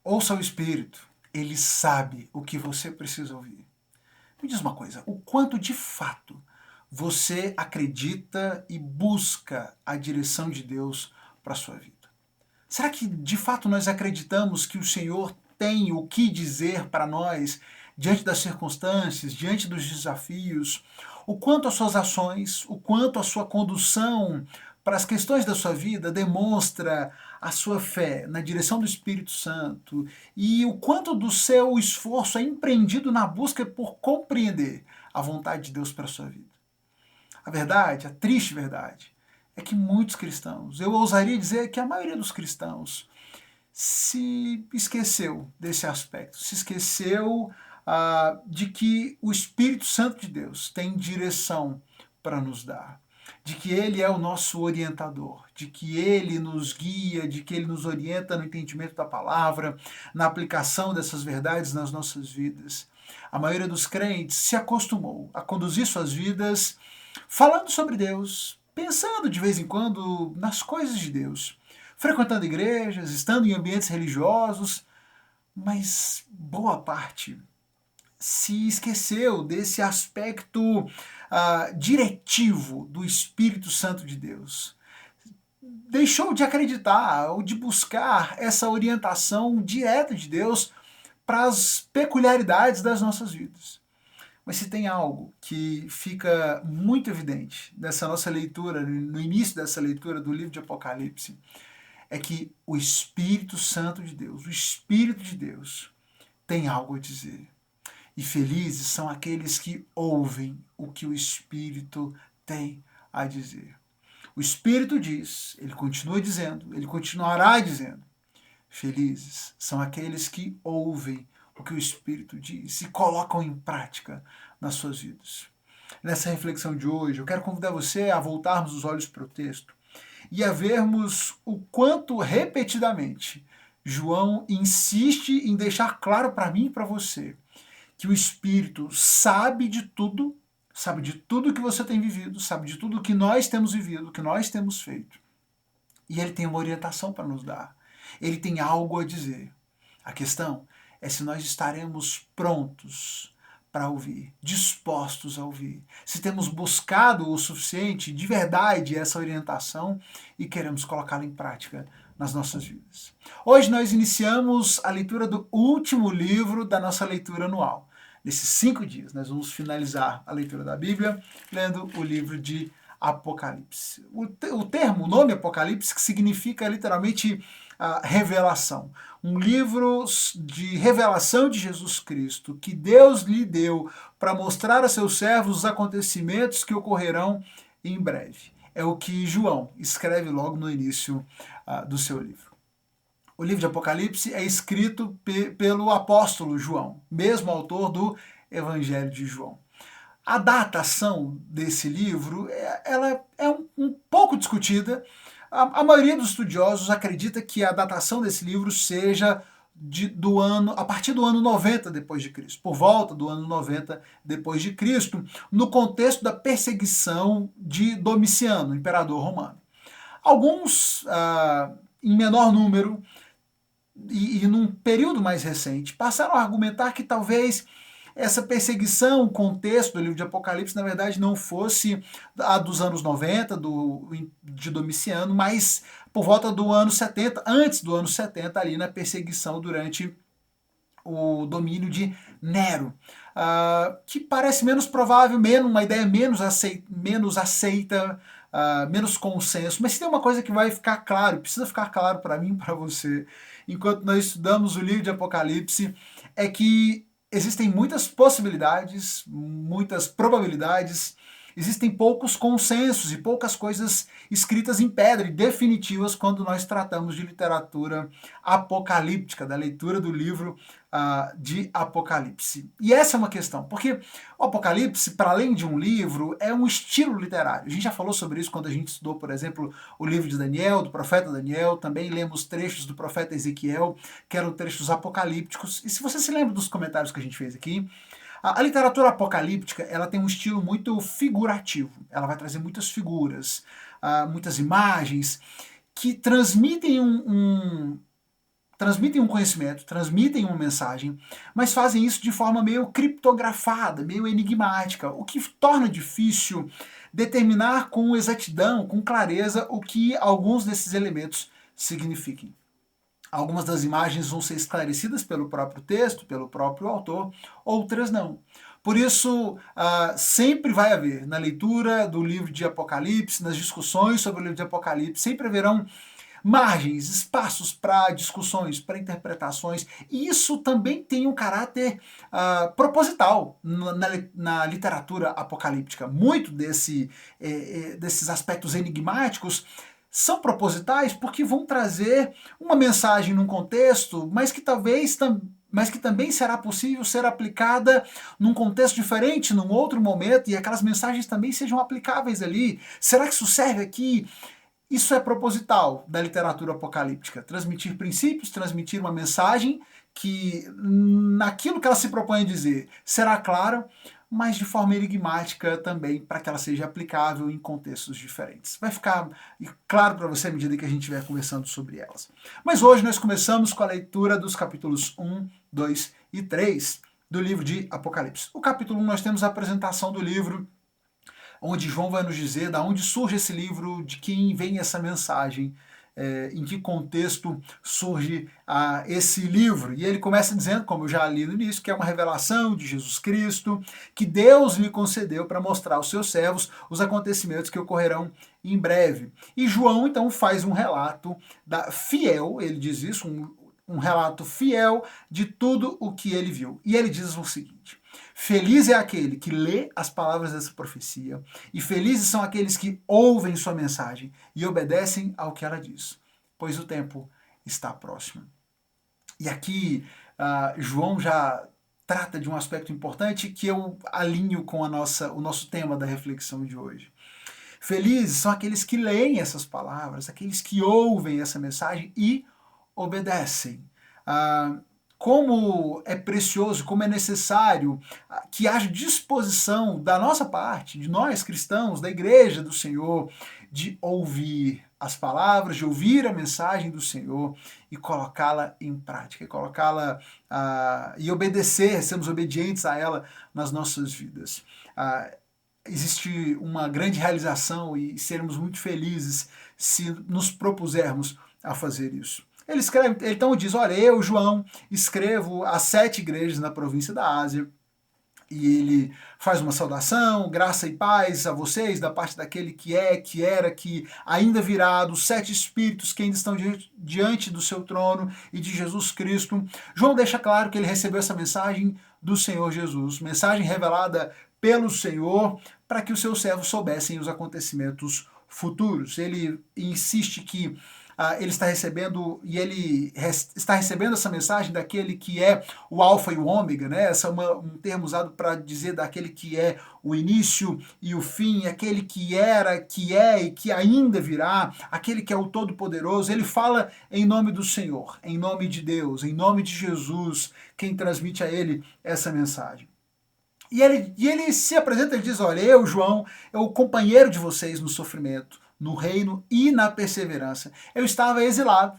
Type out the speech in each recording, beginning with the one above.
Ouça o Espírito, ele sabe o que você precisa ouvir. Me diz uma coisa, o quanto de fato você acredita e busca a direção de Deus para a sua vida? Será que de fato nós acreditamos que o Senhor tem o que dizer para nós diante das circunstâncias, diante dos desafios? O quanto as suas ações, o quanto a sua condução para as questões da sua vida demonstra a sua fé na direção do Espírito Santo e o quanto do seu esforço é empreendido na busca por compreender a vontade de Deus para a sua vida. A verdade, a triste verdade, é que muitos cristãos, eu ousaria dizer que a maioria dos cristãos, se esqueceu desse aspecto, se esqueceu de que o Espírito Santo de Deus tem direção para nos dar, de que Ele é o nosso orientador, de que Ele nos guia, de que Ele nos orienta no entendimento da palavra, na aplicação dessas verdades nas nossas vidas. A maioria dos crentes se acostumou a conduzir suas vidas falando sobre Deus, pensando de vez em quando nas coisas de Deus, frequentando igrejas, estando em ambientes religiosos, mas boa parte se esqueceu desse aspecto diretivo do Espírito Santo de Deus. Deixou de acreditar ou de buscar essa orientação direta de Deus para as peculiaridades das nossas vidas. Mas se tem algo que fica muito evidente nessa nossa leitura, no início dessa leitura do livro de Apocalipse, é que o Espírito Santo de Deus, o Espírito de Deus, tem algo a dizer. E felizes são aqueles que ouvem o que o Espírito tem a dizer. O Espírito diz, ele continua dizendo, ele continuará dizendo. Felizes são aqueles que ouvem o que o Espírito diz e colocam em prática nas suas vidas. Nessa reflexão de hoje, eu quero convidar você a voltarmos os olhos para o texto e a vermos o quanto repetidamente João insiste em deixar claro para mim e para você que o Espírito sabe de tudo que você tem vivido, sabe de tudo que nós temos vivido, que nós temos feito. E ele tem uma orientação para nos dar. Ele tem algo a dizer. A questão é se nós estaremos prontos para ouvir, dispostos a ouvir. Se temos buscado o suficiente, de verdade, essa orientação e queremos colocá-la em prática nas nossas vidas. Hoje nós iniciamos a leitura do último livro da nossa leitura anual. Nesses 5 dias nós vamos finalizar a leitura da Bíblia lendo o livro de Apocalipse. O nome Apocalipse, que significa literalmente revelação. Um livro de revelação de Jesus Cristo, que Deus lhe deu para mostrar a seus servos os acontecimentos que ocorrerão em breve. É o que João escreve logo no início do seu livro. O livro de Apocalipse é escrito pelo apóstolo João, mesmo autor do Evangelho de João. A datação desse livro ela é um pouco discutida. A maioria dos estudiosos acredita que a datação desse livro seja a partir do ano 90 depois de Cristo, por volta do ano 90 depois de Cristo, no contexto da perseguição de Domiciano, imperador romano. Alguns, em menor número e num período mais recente, passaram a argumentar que talvez essa perseguição, o contexto do livro de Apocalipse, na verdade, não fosse a dos anos 90, de Domiciano, mas por volta do ano 70, antes do ano 70, ali na perseguição durante o domínio de Nero, que parece menos provável, uma ideia menos aceita, menos consenso. Mas se tem uma coisa que vai ficar claro, precisa ficar claro para mim e para você, enquanto nós estudamos o livro de Apocalipse, é que existem muitas possibilidades, muitas probabilidades, existem poucos consensos e poucas coisas escritas em pedra e definitivas quando nós tratamos de literatura apocalíptica, da leitura do livro de Apocalipse. E essa é uma questão, porque o Apocalipse, para além de um livro, é um estilo literário. A gente já falou sobre isso quando a gente estudou, por exemplo, o livro de Daniel, do profeta Daniel, também lemos trechos do profeta Ezequiel, que eram trechos apocalípticos. E se você se lembra dos comentários que a gente fez aqui, a literatura apocalíptica ela tem um estilo muito figurativo. Ela vai trazer muitas figuras, muitas imagens, que transmitem transmitem um conhecimento, transmitem uma mensagem, mas fazem isso de forma meio criptografada, meio enigmática, o que torna difícil determinar com exatidão, com clareza, o que alguns desses elementos signifiquem. Algumas das imagens vão ser esclarecidas pelo próprio texto, pelo próprio autor, outras não. Por isso, sempre vai haver, na leitura do livro de Apocalipse, nas discussões sobre o livro de Apocalipse, sempre haverão margens, espaços para discussões, para interpretações, e isso também tem um caráter proposital na literatura apocalíptica. Muito desses aspectos enigmáticos são propositais porque vão trazer uma mensagem num contexto, mas que também será possível ser aplicada num contexto diferente, num outro momento, e aquelas mensagens também sejam aplicáveis ali. Será que isso serve aqui? Isso é proposital da literatura apocalíptica, transmitir princípios, transmitir uma mensagem que, naquilo que ela se propõe a dizer, será clara, mas de forma enigmática também, para que ela seja aplicável em contextos diferentes. Vai ficar claro para você à medida que a gente estiver conversando sobre elas. Mas hoje nós começamos com a leitura dos capítulos 1, 2 e 3 do livro de Apocalipse. O capítulo 1 nós temos a apresentação do livro, onde João vai nos dizer de onde surge esse livro, de quem vem essa mensagem, em que contexto surge esse livro. E ele começa dizendo, como eu já li no início, que é uma revelação de Jesus Cristo, que Deus lhe concedeu para mostrar aos seus servos os acontecimentos que ocorrerão em breve. E João, então, faz um relato fiel, ele diz isso, um relato fiel de tudo o que ele viu. E ele diz o seguinte: feliz é aquele que lê as palavras dessa profecia, e felizes são aqueles que ouvem sua mensagem e obedecem ao que ela diz, pois o tempo está próximo. E aqui João já trata de um aspecto importante que eu alinho com o nosso tema da reflexão de hoje. Felizes são aqueles que leem essas palavras, aqueles que ouvem essa mensagem e obedecem. Como é precioso, como é necessário que haja disposição da nossa parte, de nós cristãos, da igreja do Senhor, de ouvir as palavras, de ouvir a mensagem do Senhor e colocá-la em prática, e colocá-la e obedecer, sermos obedientes a ela nas nossas vidas. Existe uma grande realização e sermos muito felizes se nos propusermos a fazer isso. Ele então diz, olha, eu, João, escrevo às 7 igrejas na província da Ásia, e ele faz uma saudação, graça e paz a vocês, da parte daquele que é, que era, que ainda virá, dos 7 espíritos que ainda estão diante do seu trono e de Jesus Cristo. João deixa claro que ele recebeu essa mensagem do Senhor Jesus, mensagem revelada pelo Senhor, para que os seus servos soubessem os acontecimentos futuros. Ele insiste que ele está recebendo, e ele está recebendo essa mensagem daquele que é o alfa e o ômega, né? Esse é um termo usado para dizer daquele que é o início e o fim, aquele que era, que é e que ainda virá, aquele que é o Todo-Poderoso. Ele fala em nome do Senhor, em nome de Deus, em nome de Jesus, quem transmite a ele essa mensagem. E ele se apresenta, ele diz, olha, eu, João, o companheiro de vocês no sofrimento, no reino e na perseverança. Eu estava exilado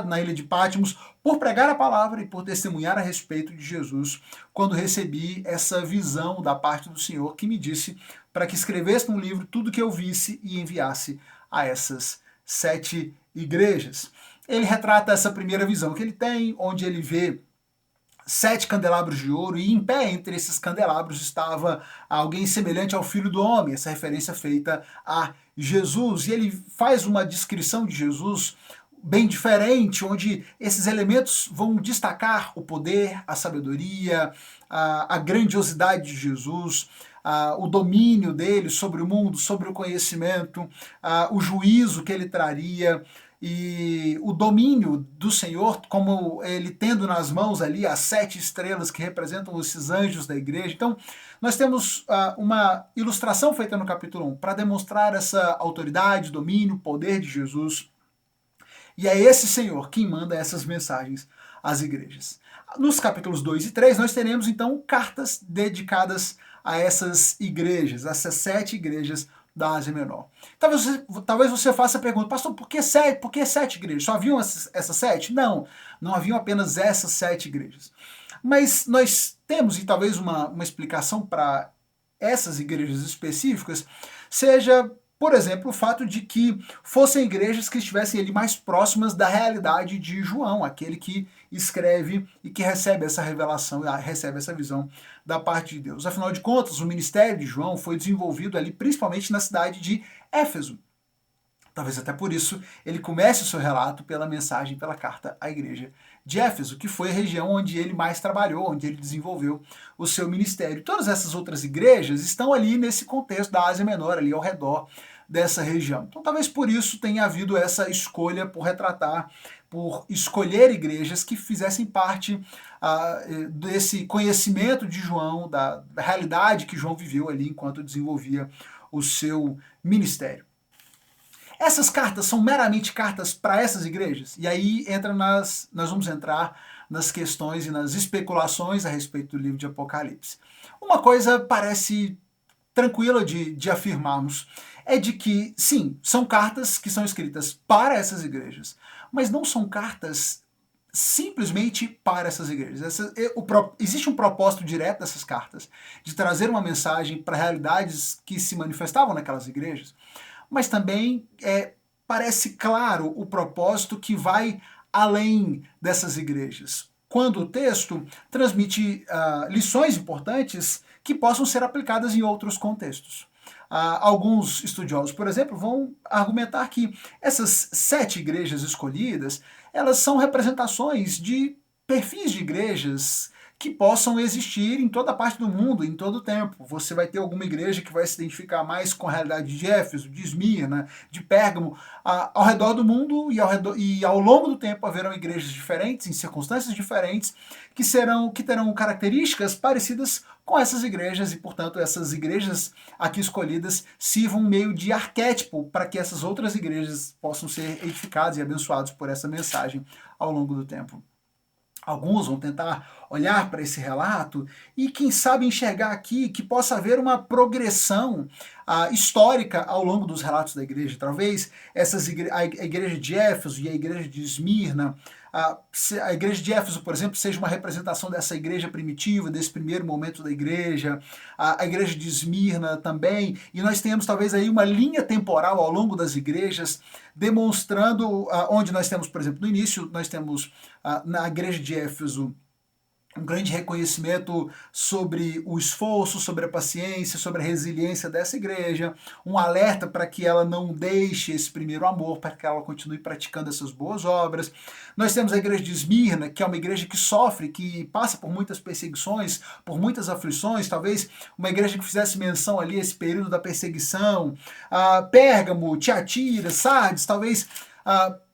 na ilha de Patmos por pregar a palavra e por testemunhar a respeito de Jesus, quando recebi essa visão da parte do Senhor que me disse para que escrevesse num livro tudo que eu visse e enviasse a essas 7 igrejas. Ele retrata essa primeira visão que ele tem, onde ele vê 7 candelabros de ouro, e em pé entre esses candelabros estava alguém semelhante ao Filho do Homem, essa referência feita a Jesus. E ele faz uma descrição de Jesus bem diferente, onde esses elementos vão destacar o poder, a sabedoria, a grandiosidade de Jesus, o domínio dele sobre o mundo, sobre o conhecimento, o juízo que ele traria, e o domínio do Senhor, como ele tendo nas mãos ali as 7 estrelas que representam esses anjos da igreja. Então, nós temos uma ilustração feita no capítulo 1 para demonstrar essa autoridade, domínio, poder de Jesus. E é esse Senhor quem manda essas mensagens às igrejas. Nos capítulos 2 e 3, nós teremos então cartas dedicadas a essas igrejas, essas 7 igrejas da Ásia Menor. Talvez você faça a pergunta, pastor, por que sete igrejas? Só haviam essas sete? Não, não haviam apenas essas 7 igrejas. Mas nós temos, e talvez uma explicação para essas igrejas específicas, seja, por exemplo, o fato de que fossem igrejas que estivessem ali mais próximas da realidade de João, aquele que escreve e que recebe essa revelação, recebe essa visão da parte de Deus. Afinal de contas, o ministério de João foi desenvolvido ali principalmente na cidade de Éfeso. Talvez até por isso ele comece o seu relato pela mensagem, pela carta à igreja de Éfeso, que foi a região onde ele mais trabalhou, onde ele desenvolveu o seu ministério. Todas essas outras igrejas estão ali nesse contexto da Ásia Menor, ali ao redor dessa região. Então talvez por isso tenha havido essa escolha por escolher igrejas que fizessem parte desse conhecimento de João, da realidade que João viveu ali enquanto desenvolvia o seu ministério. Essas cartas são meramente cartas para essas igrejas? E aí nós vamos entrar nas questões e nas especulações a respeito do livro de Apocalipse. Uma coisa parece tranquila de afirmarmos é de que, sim, são cartas que são escritas para essas igrejas, mas não são cartas simplesmente para essas igrejas. Existe um propósito direto dessas cartas, de trazer uma mensagem para realidades que se manifestavam naquelas igrejas, mas também parece claro o propósito que vai além dessas igrejas, quando o texto transmite lições importantes que possam ser aplicadas em outros contextos. Alguns estudiosos, por exemplo, vão argumentar que essas 7 igrejas escolhidas, elas são representações de perfis de igrejas que possam existir em toda parte do mundo, em todo o tempo. Você vai ter alguma igreja que vai se identificar mais com a realidade de Éfeso, de Esmirna, de Pérgamo, ao redor do mundo e ao longo do tempo haverão igrejas diferentes, em circunstâncias diferentes, que terão características parecidas com essas igrejas e, portanto, essas igrejas aqui escolhidas sirvam meio de arquétipo para que essas outras igrejas possam ser edificadas e abençoadas por essa mensagem ao longo do tempo. Alguns vão tentar olhar para esse relato e, quem sabe, enxergar aqui que possa haver uma progressão histórica ao longo dos relatos da igreja. Talvez a igreja de Éfeso e a igreja de Esmirna, a igreja de Éfeso, por exemplo, seja uma representação dessa igreja primitiva, desse primeiro momento da igreja, a igreja de Esmirna também, e nós temos talvez aí uma linha temporal ao longo das igrejas, demonstrando onde nós temos, por exemplo, no início, nós temos na igreja de Éfeso um grande reconhecimento sobre o esforço, sobre a paciência, sobre a resiliência dessa igreja, um alerta para que ela não deixe esse primeiro amor, para que ela continue praticando essas boas obras. Nós temos a igreja de Esmirna, que é uma igreja que sofre, que passa por muitas perseguições, por muitas aflições, talvez uma igreja que fizesse menção ali a esse período da perseguição. Pérgamo, Tiatira, Sardes, talvez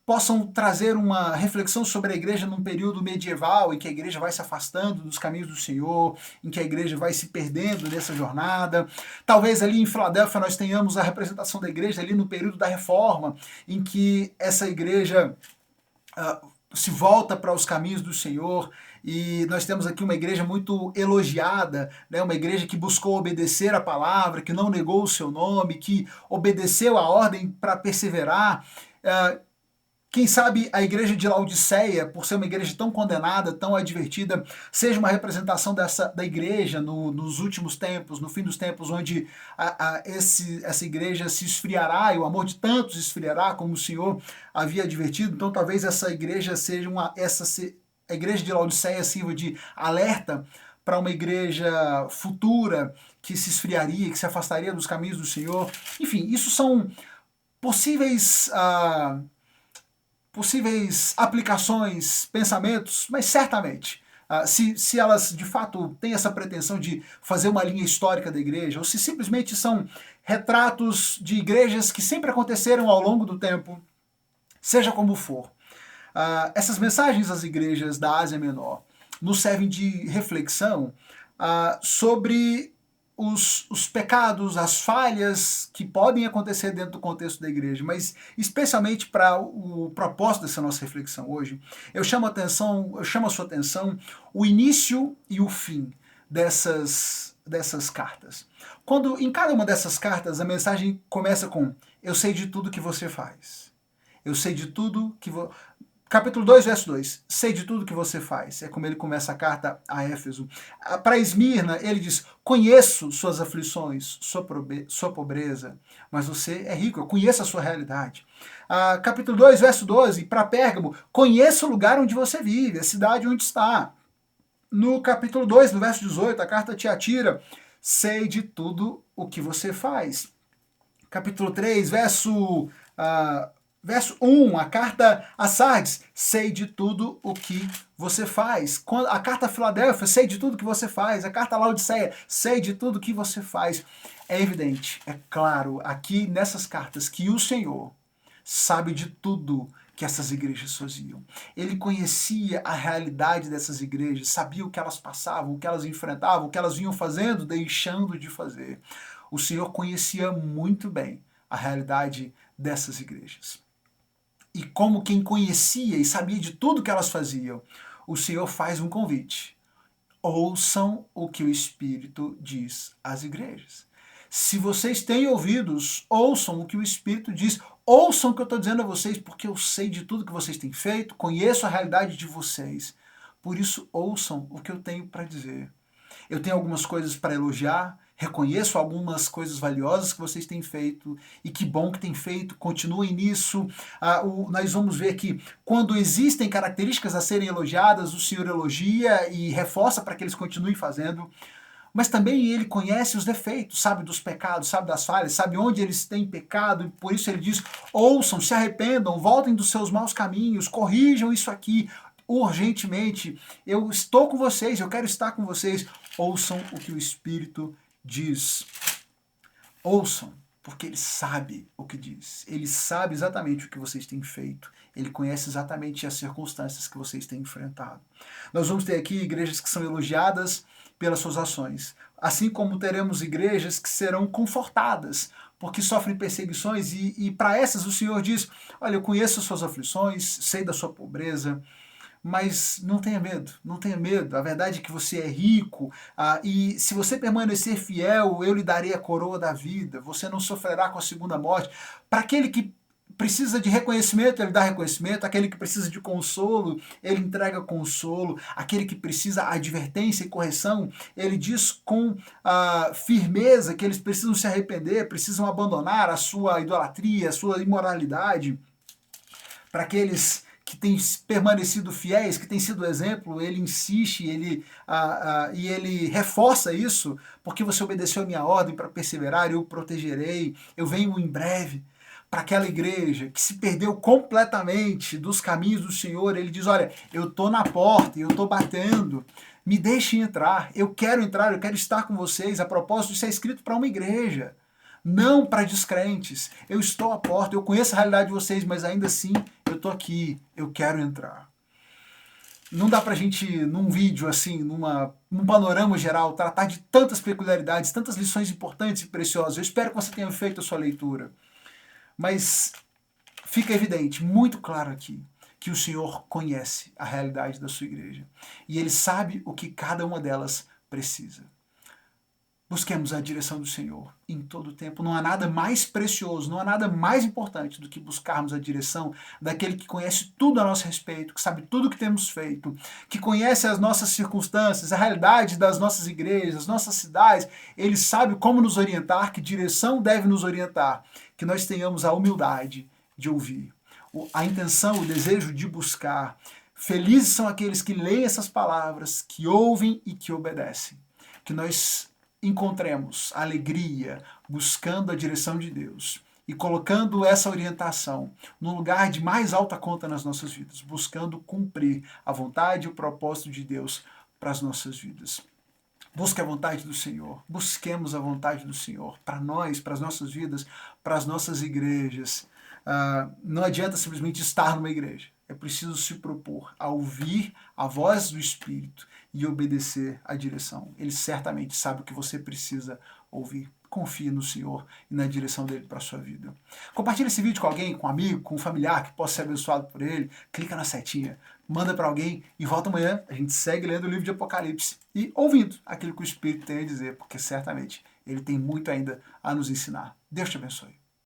possam trazer uma reflexão sobre a igreja num período medieval, em que a igreja vai se afastando dos caminhos do Senhor, em que a igreja vai se perdendo nessa jornada. Talvez ali em Filadélfia nós tenhamos a representação da igreja ali no período da Reforma, em que essa igreja se volta para os caminhos do Senhor, e nós temos aqui uma igreja muito elogiada, né? Uma igreja que buscou obedecer a palavra, que não negou o seu nome, que obedeceu a ordem para perseverar. Quem sabe a igreja de Laodiceia, por ser uma igreja tão condenada, tão advertida, seja uma representação da igreja nos últimos tempos, no fim dos tempos, onde essa igreja se esfriará e o amor de tantos esfriará, como o Senhor havia advertido. Então talvez essa igreja seja a igreja de Laodiceia sirva de alerta para uma igreja futura que se esfriaria, que se afastaria dos caminhos do Senhor. Enfim, isso são possíveis aplicações, pensamentos, mas certamente, se elas de fato têm essa pretensão de fazer uma linha histórica da igreja, ou se simplesmente são retratos de igrejas que sempre aconteceram ao longo do tempo, seja como for, essas mensagens às igrejas da Ásia Menor nos servem de reflexão sobre os pecados, as falhas que podem acontecer dentro do contexto da igreja, mas especialmente para o propósito dessa nossa reflexão hoje, eu chamo a sua atenção o início e o fim dessas dessas cartas. Quando em cada uma dessas cartas a mensagem começa com: eu sei de tudo que você faz. Eu sei de tudo que Capítulo 2, verso 2. Sei de tudo que você faz. É como ele começa a carta a Éfeso. Para Esmirna, ele diz: conheço suas aflições, sua pobreza, mas você é rico, eu conheço a sua realidade. Capítulo 2, verso 12. Para Pérgamo, conheço o lugar onde você vive, a cidade onde está. No capítulo 2, no verso 18, a carta a Tiatira: sei de tudo o que você faz. Capítulo 3, verso 1, a carta a Sardes: sei de tudo o que você faz. A carta a Filadélfia: sei de tudo que você faz. A carta a Laodiceia: sei de tudo que você faz. É evidente, é claro, aqui nessas cartas, que o Senhor sabe de tudo que essas igrejas faziam. Ele conhecia a realidade dessas igrejas, sabia o que elas passavam, o que elas enfrentavam, o que elas vinham fazendo, deixando de fazer. O Senhor conhecia muito bem a realidade dessas igrejas. E como quem conhecia e sabia de tudo que elas faziam, o Senhor faz um convite: ouçam o que o Espírito diz às igrejas. Se vocês têm ouvidos, ouçam o que o Espírito diz. Ouçam o que eu estou dizendo a vocês, porque eu sei de tudo que vocês têm feito, conheço a realidade de vocês. Por isso, ouçam o que eu tenho para dizer. Eu tenho algumas coisas para elogiar, reconheço algumas coisas valiosas que vocês têm feito, e que bom que têm feito, continuem nisso. Nós vamos ver que quando existem características a serem elogiadas, o Senhor elogia e reforça para que eles continuem fazendo. Mas também ele conhece os defeitos, sabe dos pecados, sabe das falhas, sabe onde eles têm pecado, e por isso ele diz: ouçam, se arrependam, voltem dos seus maus caminhos, corrijam isso aqui urgentemente. Eu estou com vocês, eu quero estar com vocês. Ouçam o que o Espírito diz. Ouçam, porque ele sabe o que diz. Ele sabe exatamente o que vocês têm feito. Ele conhece exatamente as circunstâncias que vocês têm enfrentado. Nós vamos ter aqui igrejas que são elogiadas pelas suas ações, assim como teremos igrejas que serão confortadas porque sofrem perseguições, e para essas o Senhor diz: olha, eu conheço as suas aflições, sei da sua pobreza, mas não tenha medo, não tenha medo. A verdade é que você é rico, e se você permanecer fiel, eu lhe darei a coroa da vida, você não sofrerá com a segunda morte. Para aquele que precisa de reconhecimento, ele dá reconhecimento. Aquele que precisa de consolo, ele entrega consolo. Aquele que precisa advertência e correção, ele diz com firmeza que eles precisam se arrepender, precisam abandonar a sua idolatria, a sua imoralidade. Para aqueles que têm permanecido fiéis, que têm sido exemplo, ele insiste, e ele reforça isso: porque você obedeceu a minha ordem para perseverar, eu o protegerei, eu venho em breve. Para aquela igreja que se perdeu completamente dos caminhos do Senhor, ele diz: olha, eu estou na porta, eu estou batendo, me deixem entrar, eu quero estar com vocês. A propósito, isso é escrito para uma igreja, não para descrentes. Eu estou à porta, eu conheço a realidade de vocês, mas ainda assim eu estou aqui, eu quero entrar. Não dá para a gente, num vídeo assim, num panorama geral, tratar de tantas peculiaridades, tantas lições importantes e preciosas. Eu espero que você tenha feito a sua leitura. Mas fica evidente, muito claro aqui, que o Senhor conhece a realidade da sua igreja. E Ele sabe o que cada uma delas precisa. Busquemos a direção do Senhor em todo o tempo. Não há nada mais precioso, não há nada mais importante do que buscarmos a direção daquele que conhece tudo a nosso respeito, que sabe tudo o que temos feito, que conhece as nossas circunstâncias, a realidade das nossas igrejas, das nossas cidades. Ele sabe como nos orientar, que direção deve nos orientar, que nós tenhamos a humildade de ouvir, a intenção, o desejo de buscar. Felizes são aqueles que leem essas palavras, que ouvem e que obedecem. Que nós encontremos alegria buscando a direção de Deus e colocando essa orientação no lugar de mais alta conta nas nossas vidas, buscando cumprir a vontade e o propósito de Deus para as nossas vidas. Busque a vontade do Senhor, busquemos a vontade do Senhor para nós, para as nossas vidas, para as nossas igrejas. Não adianta simplesmente estar numa igreja, é preciso se propor a ouvir a voz do Espírito e obedecer à direção. Ele certamente sabe o que você precisa ouvir. Confie no Senhor e na direção dele para a sua vida. Compartilhe esse vídeo com alguém, com um amigo, com um familiar que possa ser abençoado por ele. Clica na setinha. manda para alguém e volta amanhã. A gente segue lendo o livro de Apocalipse e ouvindo aquilo que o Espírito tem a dizer, porque certamente ele tem muito ainda a nos ensinar. Deus te abençoe.